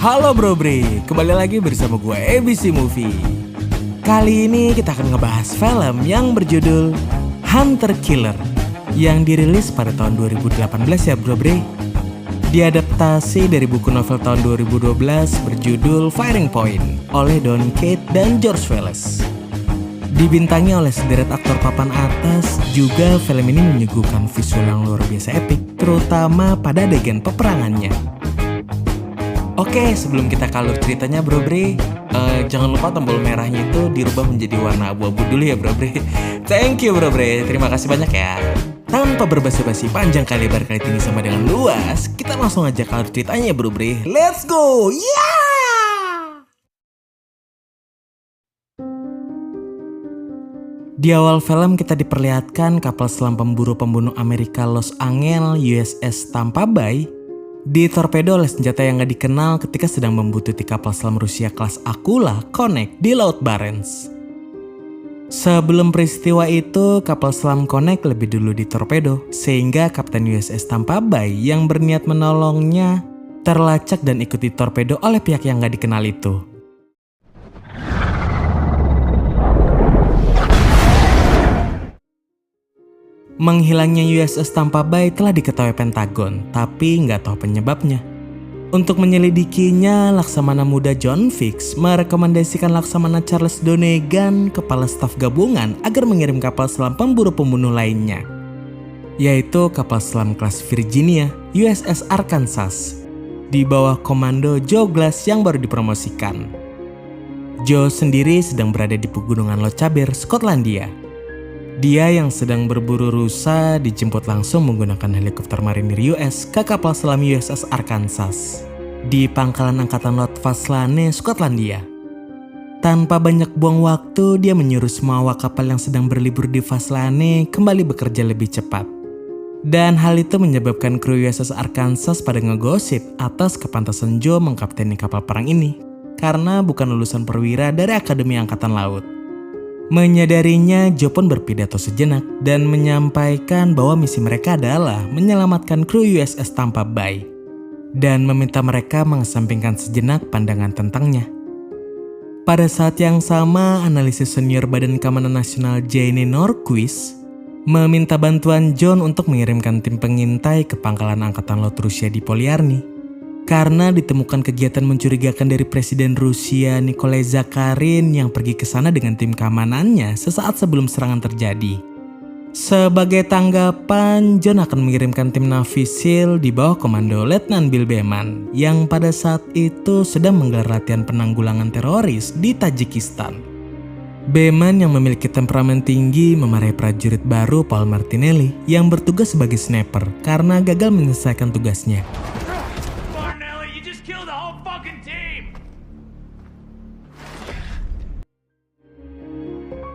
Halo Bro Bre, kembali lagi bersama gue ABC Movie. Kali ini kita akan ngebahas film yang berjudul Hunter Killer yang dirilis pada tahun 2018 ya Bro Bre. Diadaptasi dari buku novel tahun 2012 berjudul Firing Point oleh Don Kate dan George Wallace. Dibintangi oleh sederet aktor papan atas, juga film ini menyuguhkan visual yang luar biasa epik, terutama pada adegan peperangannya. Oke, sebelum kita ke alur ceritanya Bro Bre, jangan lupa tombol merahnya itu dirubah menjadi warna abu-abu dulu ya Bro Bre. Thank you Bro Bre, terima kasih banyak ya. Tanpa berbasa-basi panjang kali lebar kali tinggi sama dengan luas, kita langsung aja ke alur ceritanya Bro Bre. Let's go! Yeah! Di awal film kita diperlihatkan kapal selam pemburu pembunuh Amerika Los Angeles USS Tampa Bay ditorpedo oleh senjata yang gak dikenal ketika sedang membuntuti kapal selam Rusia kelas Akula Connect di Laut Barents. Sebelum peristiwa itu, kapal selam Connect lebih dulu ditorpedo, sehingga Kapten USS Tampa Bay yang berniat menolongnya terlacak dan ikut ditorpedo oleh pihak yang gak dikenal itu. Menghilangnya USS Tampa Bay telah diketahui Pentagon, tapi nggak tahu penyebabnya. Untuk menyelidikinya, Laksamana Muda John Fix merekomendasikan Laksamana Charles Donegan, kepala staf gabungan, agar mengirim kapal selam pemburu pembunuh lainnya, yaitu kapal selam kelas Virginia, USS Arkansas, di bawah komando Joe Glass yang baru dipromosikan. Joe sendiri sedang berada di pegunungan Lochaber, Skotlandia. Dia yang sedang berburu rusa dijemput langsung menggunakan helikopter marinir US ke kapal selam USS Arkansas di pangkalan angkatan laut Vaslane, Skotlandia. Tanpa banyak buang waktu, dia menyuruh semua awak kapal yang sedang berlibur di Vaslane kembali bekerja lebih cepat. Dan hal itu menyebabkan kru USS Arkansas pada ngegosip atas kepantasan Joe mengkapteni kapal perang ini, karena bukan lulusan perwira dari Akademi Angkatan Laut. Menyadarinya, Joe pun berpidato sejenak dan menyampaikan bahwa misi mereka adalah menyelamatkan kru USS Tampa Bay dan meminta mereka mengesampingkan sejenak pandangan tentangnya. Pada saat yang sama, analisis senior Badan Keamanan Nasional Jane Norquist meminta bantuan John untuk mengirimkan tim pengintai ke pangkalan angkatan laut Rusia di Polyarny karena ditemukan kegiatan mencurigakan dari Presiden Rusia Nikolai Zakharin yang pergi ke sana dengan tim keamanannya sesaat sebelum serangan terjadi. Sebagai tanggapan, John akan mengirimkan tim Navy SEAL di bawah komando Letnan Bill Beman yang pada saat itu sedang menggelar latihan penanggulangan teroris di Tajikistan. Beman yang memiliki temperamen tinggi memarahi prajurit baru Paul Martinelli yang bertugas sebagai sniper karena gagal menyelesaikan tugasnya.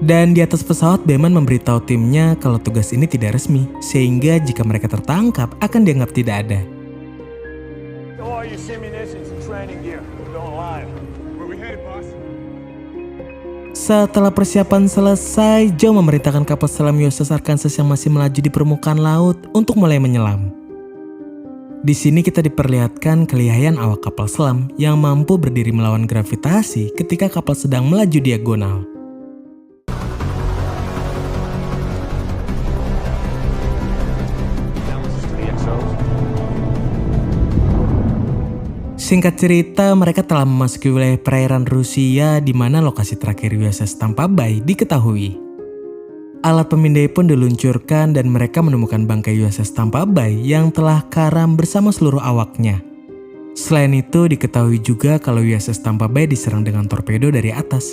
Dan di atas pesawat, Beman memberitahu timnya kalau tugas ini tidak resmi, sehingga jika mereka tertangkap akan dianggap tidak ada. Setelah persiapan selesai, Joe memerintahkan kapal selam USS Arkansas yang masih melaju di permukaan laut untuk mulai menyelam. Di sini kita diperlihatkan kelihayan awak kapal selam yang mampu berdiri melawan gravitasi ketika kapal sedang melaju diagonal. Singkat cerita, mereka telah memasuki wilayah perairan Rusia di mana lokasi terakhir USS Tampa Bay diketahui. Alat pemindai pun diluncurkan dan mereka menemukan bangkai USS Tampa Bay yang telah karam bersama seluruh awaknya. Selain itu, diketahui juga kalau USS Tampa Bay diserang dengan torpedo dari atas.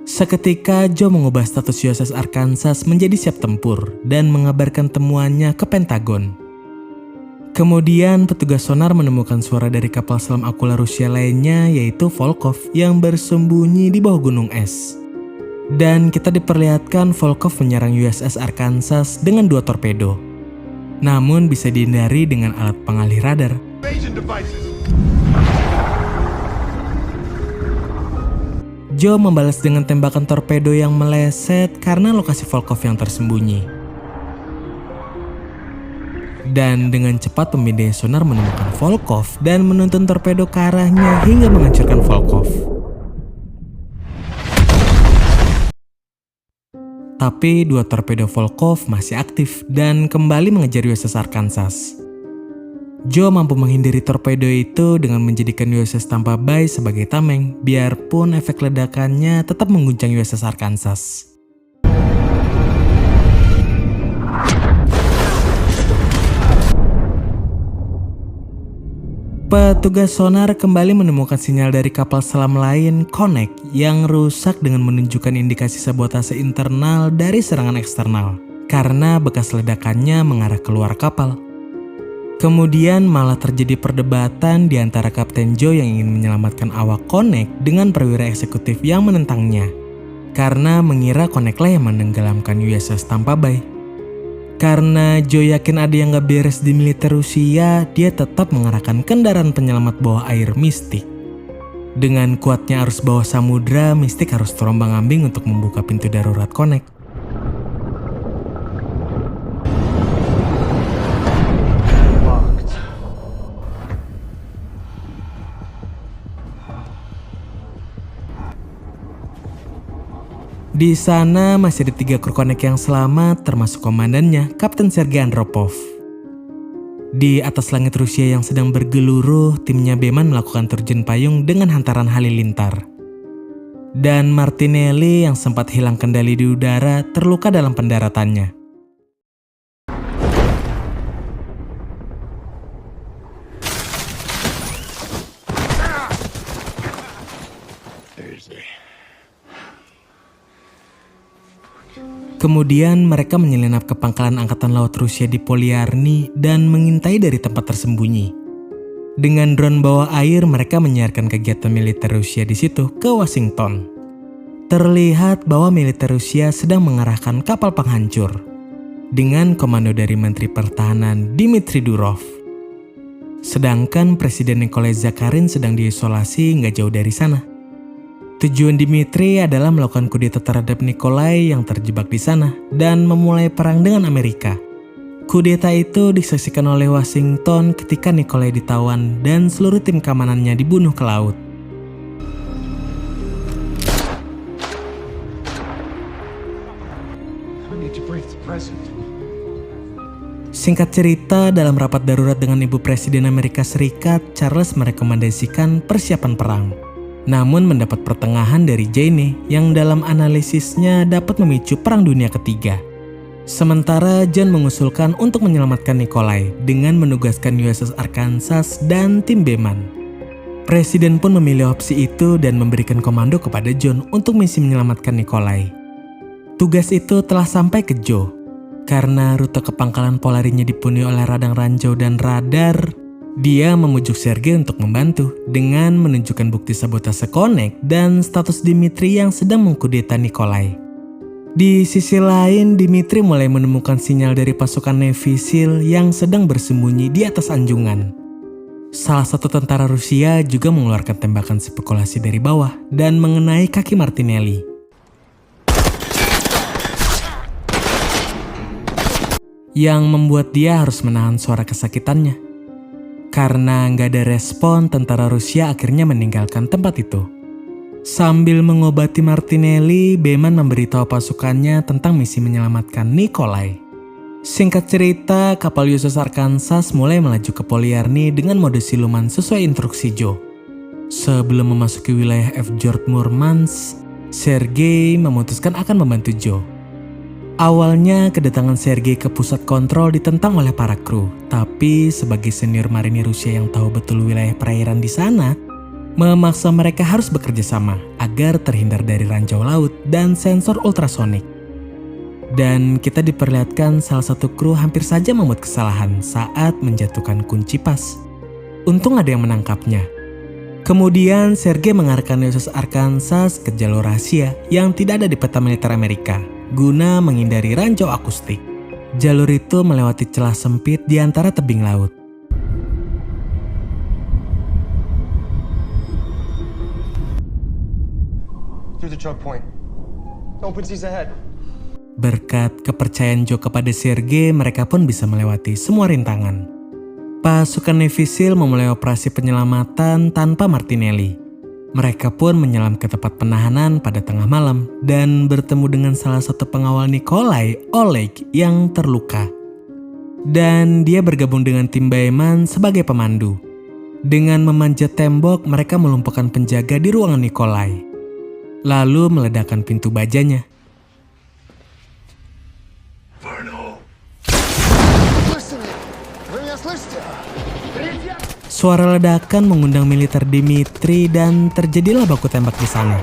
Seketika, Joe mengubah status USS Arkansas menjadi siap tempur dan mengabarkan temuannya ke Pentagon. Kemudian petugas sonar menemukan suara dari kapal selam Akula Rusia lainnya, yaitu Volkov yang bersembunyi di bawah gunung es. Dan kita diperlihatkan Volkov menyerang USS Arkansas dengan 2 torpedo. Namun bisa dihindari dengan alat pengalih radar. Joe membalas dengan tembakan torpedo yang meleset karena lokasi Volkov yang tersembunyi. Dan dengan cepat pemindai sonar menemukan Volkov dan menuntun torpedo ke arahnya hingga menghancurkan Volkov. Tapi dua torpedo Volkov masih aktif dan kembali mengejar USS Arkansas. Joe mampu menghindari torpedo itu dengan menjadikan USS Tampa Bay sebagai tameng, biarpun efek ledakannya tetap mengguncang USS Arkansas. Petugas sonar kembali menemukan sinyal dari kapal selam lain, Connect, yang rusak dengan menunjukkan indikasi sabotase internal dari serangan eksternal, karena bekas ledakannya mengarah keluar kapal. Kemudian malah terjadi perdebatan di antara Kapten Joe yang ingin menyelamatkan awak Connect dengan perwira eksekutif yang menentangnya, karena mengira Connect-lah yang menenggelamkan USS Tampa Bay. Karena Joe yakin ada yang gak beres di militer Rusia, dia tetap mengarahkan kendaraan penyelamat bawah air Mystic. Dengan kuatnya arus bawah samudra, Mystic harus terombang-ambing untuk membuka pintu darurat Connect. Di sana masih ada 3 kru Connect yang selamat, termasuk komandannya, Kapten Sergei Andropov. Di atas langit Rusia yang sedang bergeluruh, timnya Beman melakukan terjun payung dengan hantaran halilintar. Dan Martinelli yang sempat hilang kendali di udara terluka dalam pendaratannya. Kemudian mereka menyelinap ke pangkalan angkatan laut Rusia di Polyarny dan mengintai dari tempat tersembunyi. Dengan drone bawah air, mereka menyiarkan kegiatan militer Rusia di situ ke Washington. Terlihat bahwa militer Rusia sedang mengarahkan kapal penghancur dengan komando dari Menteri Pertahanan Dmitry Durov. Sedangkan Presiden Nikolai Zakharin sedang diisolasi nggak jauh dari sana. Tujuan Dmitry adalah melakukan kudeta terhadap Nikolai yang terjebak di sana dan memulai perang dengan Amerika. Kudeta itu disaksikan oleh Washington ketika Nikolai ditawan dan seluruh tim keamanannya dibunuh ke laut. Singkat cerita, dalam rapat darurat dengan Ibu Presiden Amerika Serikat, Charles merekomendasikan persiapan perang. Namun mendapat pertengahan dari Jayne yang dalam analisisnya dapat memicu Perang Dunia Ketiga. Sementara John mengusulkan untuk menyelamatkan Nikolai dengan menugaskan USS Arkansas dan tim Beman. Presiden pun memilih opsi itu dan memberikan komando kepada John untuk misi menyelamatkan Nikolai. Tugas itu telah sampai ke Joe. Karena rute ke pangkalan Polarinya dipenuhi oleh radang ranjau dan radar, dia memujuk Sergei untuk membantu dengan menunjukkan bukti sabotase Connect dan status Dmitry yang sedang mengkudeta Nikolai. Di sisi lain, Dmitry mulai menemukan sinyal dari pasukan Navy SEAL yang sedang bersembunyi di atas anjungan. Salah satu tentara Rusia juga mengeluarkan tembakan spekulasi dari bawah dan mengenai kaki Martinelli. Yang membuat dia harus menahan suara kesakitannya. Karena nggak ada respon, tentara Rusia akhirnya meninggalkan tempat itu. Sambil mengobati Martinelli, Beman memberitahu pasukannya tentang misi menyelamatkan Nikolai. Singkat cerita, kapal USS Arkansas mulai melaju ke Polyarny dengan mode siluman sesuai instruksi Joe. Sebelum memasuki wilayah Fjord Murmansk, Sergei memutuskan akan membantu Joe. Awalnya kedatangan Sergei ke pusat kontrol ditentang oleh para kru, tapi sebagai senior marinir Rusia yang tahu betul wilayah perairan di sana, memaksa mereka harus bekerja sama agar terhindar dari ranjau laut dan sensor ultrasonik. Dan kita diperlihatkan salah satu kru hampir saja membuat kesalahan saat menjatuhkan kunci pas. Untung ada yang menangkapnya. Kemudian Sergei mengarahkan USS Arkansas ke jalur rahasia yang tidak ada di peta militer Amerika guna menghindari ranjau akustik. Jalur itu melewati celah sempit di antara tebing laut. Through the choke point. Open seas ahead. Berkat kepercayaan Joe kepada Sergei, mereka pun bisa melewati semua rintangan. Pasukan Navy SEAL memulai operasi penyelamatan tanpa Martinelli. Mereka pun menyelam ke tempat penahanan pada tengah malam dan bertemu dengan salah satu pengawal Nikolai, Oleg, yang terluka. Dan dia bergabung dengan tim Bayman sebagai pemandu. Dengan memanjat tembok, mereka melumpuhkan penjaga di ruangan Nikolai. Lalu meledakkan pintu bajanya. Suara ledakan mengundang militer Dimitri dan terjadilah baku tembak di sana.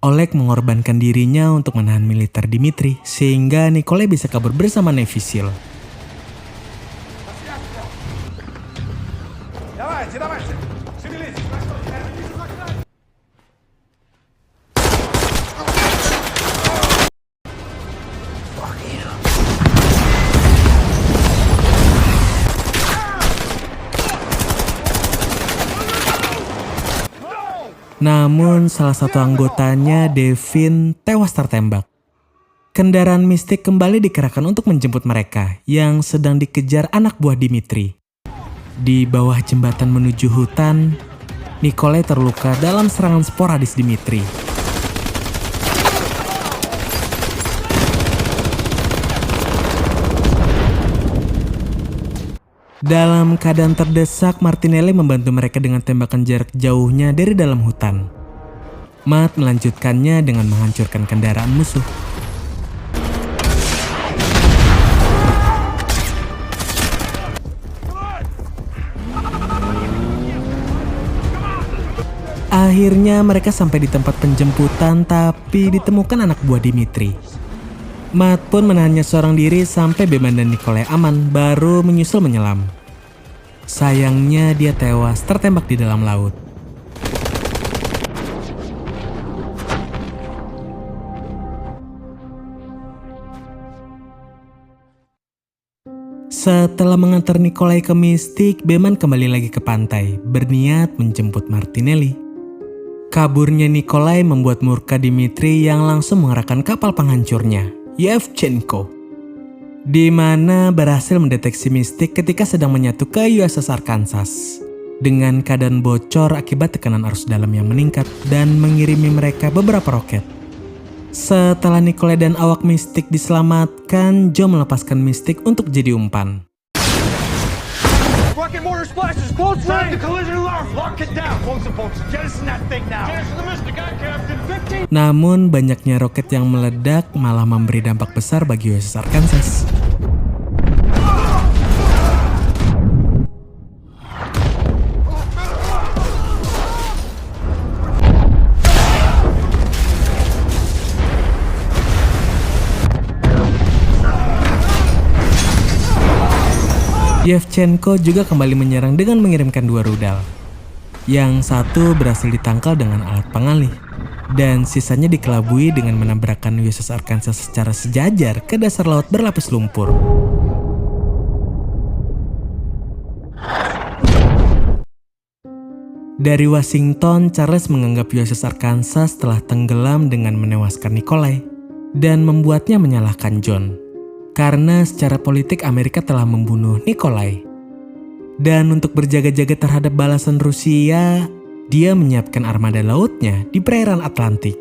Oleg mengorbankan dirinya untuk menahan militer Dimitri sehingga Nikolai bisa kabur bersama Navy SEAL. Namun salah satu anggotanya, Devin, tewas tertembak. Kendaraan mistik kembali dikerahkan untuk menjemput mereka yang sedang dikejar anak buah Dimitri. Di bawah jembatan menuju hutan, Nikolai terluka dalam serangan sporadis Dimitri. Dalam keadaan terdesak, Martinelli membantu mereka dengan tembakan jarak jauhnya dari dalam hutan. Matt melanjutkannya dengan menghancurkan kendaraan musuh. Akhirnya mereka sampai di tempat penjemputan, tapi ditemukan anak buah Dimitri. Matt pun menahannya seorang diri sampai Bayman dan Nikolai aman, baru menyusul menyelam. Sayangnya dia tewas tertembak di dalam laut. Setelah mengantar Nikolai ke Mystic, Bayman kembali lagi ke pantai, berniat menjemput Martinelli. Kaburnya Nikolai membuat murka Dimitri yang langsung mengerahkan kapal penghancurnya, Yevchenko, di mana berhasil mendeteksi Mystic ketika sedang menyatu ke USS Arkansas dengan keadaan bocor akibat tekanan arus dalam yang meningkat dan mengirimi mereka beberapa roket. Setelah Nikolai dan awak Mystic diselamatkan, Joe melepaskan Mystic untuk jadi umpan. Rocket mortar splashes, close range. Collision alarm, lock it down. Close the boats, jettison that thing now. Jettison the Mystic, Captain. 15. Namun banyaknya roket yang meledak malah memberi dampak besar bagi USS Arkansas. Yevchenko juga kembali menyerang dengan mengirimkan 2 rudal. Yang satu berhasil ditangkal dengan alat pengalih, dan sisanya dikelabui dengan menabrakkan USS Arkansas secara sejajar ke dasar laut berlapis lumpur. Dari Washington, Charles menganggap USS Arkansas telah tenggelam dengan menewaskan Nikolai dan membuatnya menyalahkan John. Karena secara politik Amerika telah membunuh Nikolai. Dan untuk berjaga-jaga terhadap balasan Rusia, dia menyiapkan armada lautnya di perairan Atlantik.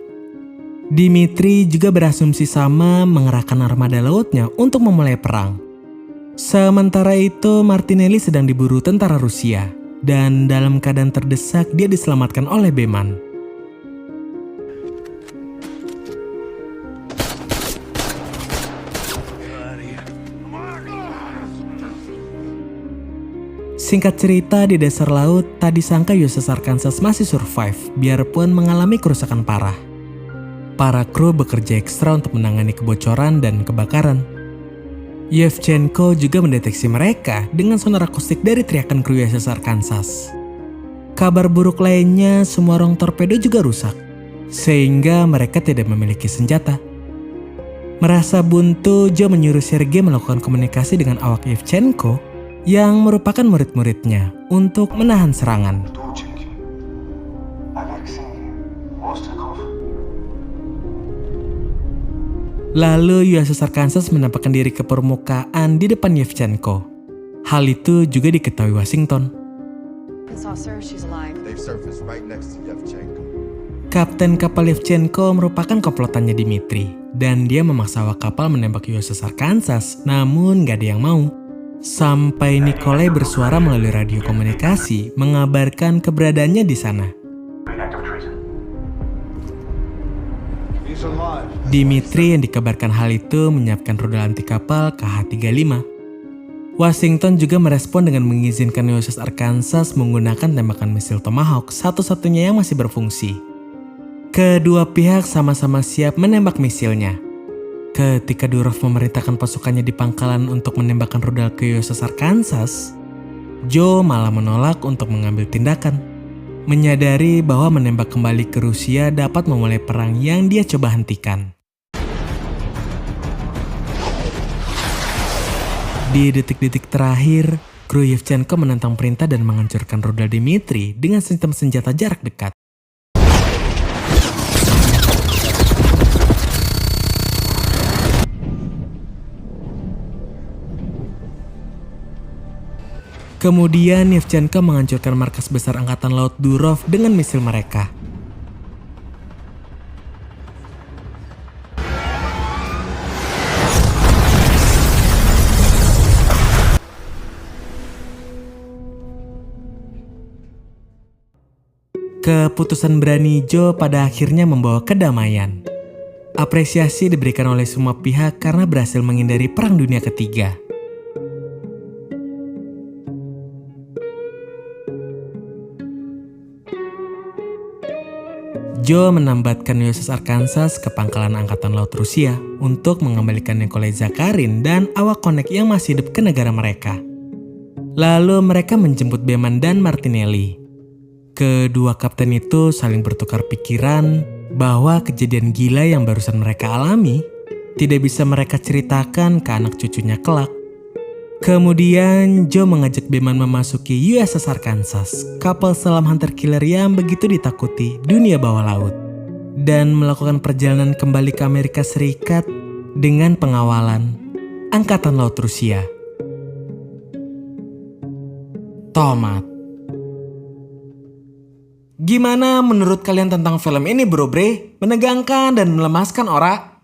Dimitri juga berasumsi sama mengerahkan armada lautnya untuk memulai perang. Sementara itu, Martinelli sedang diburu tentara Rusia. Dan dalam keadaan terdesak, dia diselamatkan oleh Bayman. Singkat cerita, di dasar laut, tak disangka USS Arkansas masih survive, biarpun mengalami kerusakan parah. Para kru bekerja ekstra untuk menangani kebocoran dan kebakaran. Yevchenko juga mendeteksi mereka dengan sonar akustik dari teriakan kru USS Arkansas. Kabar buruk lainnya, semua rong torpedo juga rusak, sehingga mereka tidak memiliki senjata. Merasa buntu, Joe menyuruh Sergei melakukan komunikasi dengan awak Yevchenko yang merupakan murid-muridnya untuk menahan serangan. Lalu USS Arkansas menampakkan diri ke permukaan di depan Yevchenko. Hal itu juga diketahui Washington. They've surfaced right next to Yevchenko. Kapten kapal Yevchenko merupakan komplotannya Dmitri, dan dia memaksa awak kapal menembak USS Arkansas, namun gak ada yang mau. Sampai Nikolai bersuara melalui radio komunikasi mengabarkan keberadaannya di sana. He's alive. Dmitri yang dikabarkan hal itu menyiapkan rudal anti kapal KH-35. Washington juga merespon dengan mengizinkan USS Arkansas menggunakan tembakan misil Tomahawk, satu-satunya yang masih berfungsi. Kedua pihak sama-sama siap menembak misilnya. Ketika Durov memerintahkan pasukannya di pangkalan untuk menembakkan rudal ke USS Arkansas, Joe malah menolak untuk mengambil tindakan. Menyadari bahwa menembak kembali ke Rusia dapat memulai perang yang dia coba hentikan. Di detik-detik terakhir, kru Yevchenko menentang perintah dan menghancurkan rudal Dmitri dengan sistem senjata jarak dekat. Kemudian Yevchenko menghancurkan markas besar Angkatan Laut Durov dengan misil mereka. Keputusan berani Joe pada akhirnya membawa kedamaian. Apresiasi diberikan oleh semua pihak karena berhasil menghindari Perang Dunia Ketiga. Joe menambatkan USS Arkansas ke pangkalan Angkatan Laut Rusia untuk mengembalikan Nikolai Zakharin dan awak konek yang masih hidup ke negara mereka. Lalu mereka menjemput Beman dan Martinelli. Kedua kapten itu saling bertukar pikiran bahwa kejadian gila yang barusan mereka alami tidak bisa mereka ceritakan ke anak cucunya kelak. Kemudian Joe mengajak Beman memasuki USS Arkansas, kapal selam hunter killer yang begitu ditakuti dunia bawah laut, dan melakukan perjalanan kembali ke Amerika Serikat dengan pengawalan Angkatan Laut Rusia. Tomat. Gimana menurut kalian tentang film ini bro bre? Menegangkan dan melemaskan ora?